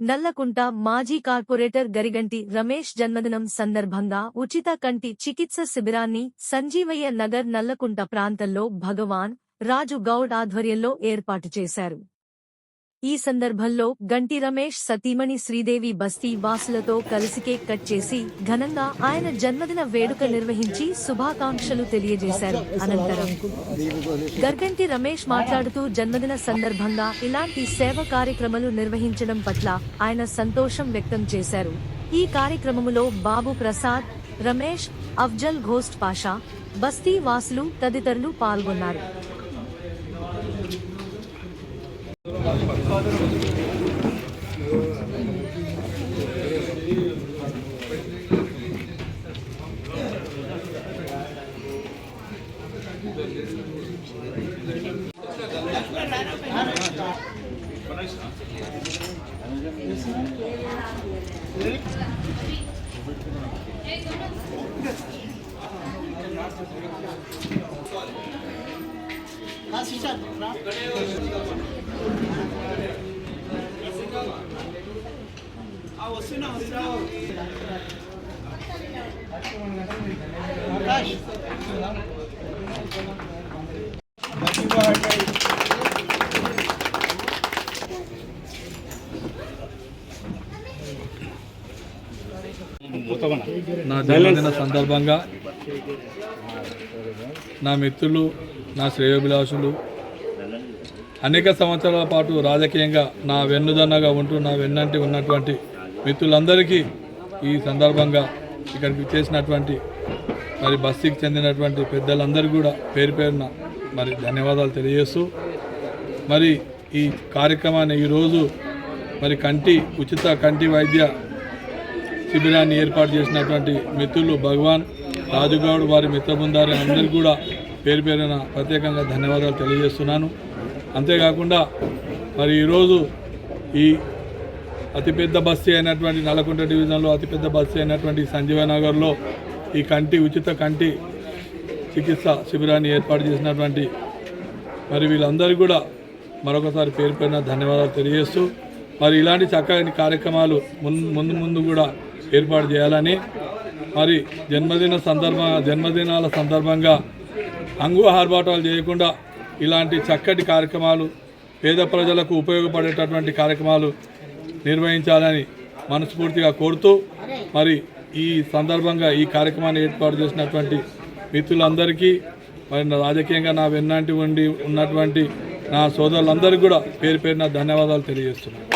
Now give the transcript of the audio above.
నల్లకుంట మాజీ కార్పొరేటర్ గరిగంటి రమేష్ జన్మదినం సందర్భంగా ఉచిత కంటి చికిత్స శిబిరాన్ని సంజీవయ్య నగర్ నల్లకుంట ప్రాంతంలో భగవాన్ రాజు గౌడ్ ఆధ్వర్యంలో ఏర్పాటు చేశారు. ఈ సందర్భంలో గంటి రమేష్ సతీమణి శ్రీదేవి బస్తీ వాసులతో కలిసి కేక్ కట్ చేసి ఘనంగా ఆయన జన్మదిన వేడుక నిర్వహించి శుభాకాంక్షలు తెలియజేశారు. అనంతరం గర్గంటి రమేష్ మాట్లాడుతూ జన్మదిన సందర్భంగా ఇలాంటి సేవ కార్యక్రమాలు నిర్వహించడం పట్ల ఆయన సంతోషం వ్యక్తం చేశారు. ఈ కార్యక్రమములో బాబు ప్రసాద్, రమేష్, అఫ్జల్ ఘోస్ట్ పాషా, బస్తీ వాసులు తదితరులు పాల్గొన్నారు. నా జన్మదిన సందర్భంగా నా మిత్రులు, నా శ్రేయోభిలాషులు, అనేక సంవత్సరాల పాటు రాజకీయంగా నా వెన్నుదన్నగా ఉంటూ నా వెన్నంటి ఉన్నటువంటి మిత్రులందరికీ ఈ సందర్భంగా ఇక్కడికి చేసినటువంటి మరి బస్తీకి చెందినటువంటి పెద్దలందరికీ కూడా పేరు పేరున మరి ధన్యవాదాలు తెలియజేస్తూ మరి ఈ కార్యక్రమాన్ని ఈరోజు మరి ఉచిత కంటి వైద్య శిబిరాన్ని ఏర్పాటు చేసినటువంటి మిత్రులు భగవాన్ రాజుగౌడ్ వారి మిత్ర బృందారి అందరికీ కూడా పేరు పేరున ప్రత్యేకంగా ధన్యవాదాలు తెలియజేస్తున్నాను. అంతేకాకుండా మరి ఈరోజు ఈ అతిపెద్ద బస్తీ అయినటువంటి నల్లకుంట డివిజన్లో అతిపెద్ద బస్తీ అయినటువంటి సంజీవనగర్లో ఈ ఉచిత కంటి చికిత్స శిబిరాన్ని ఏర్పాటు చేసినటువంటి మరి వీళ్ళందరికీ కూడా మరొకసారి పేరు పేరున ధన్యవాదాలు తెలియజేస్తూ మరి ఇలాంటి చక్కని కార్యక్రమాలు ముందు కూడా ఏర్పాటు చేయాలని మరి జన్మదినాల సందర్భంగా అంగు ఆర్భాటాలు చేయకుండా ఇలాంటి చక్కటి కార్యక్రమాలు పేద ప్రజలకు ఉపయోగపడేటటువంటి కార్యక్రమాలు నిర్వహించాలని మనస్ఫూర్తిగా కోరుతూ మరి ఈ సందర్భంగా ఈ కార్యక్రమాన్ని ఏర్పాటు చేసినటువంటి మిత్రులందరికీ మరి రాజకీయంగా నా వెన్నంటి ఉన్నటువంటి నా సోదరులందరికీ కూడా పేరు పేరున ధన్యవాదాలు తెలియజేస్తున్నాను.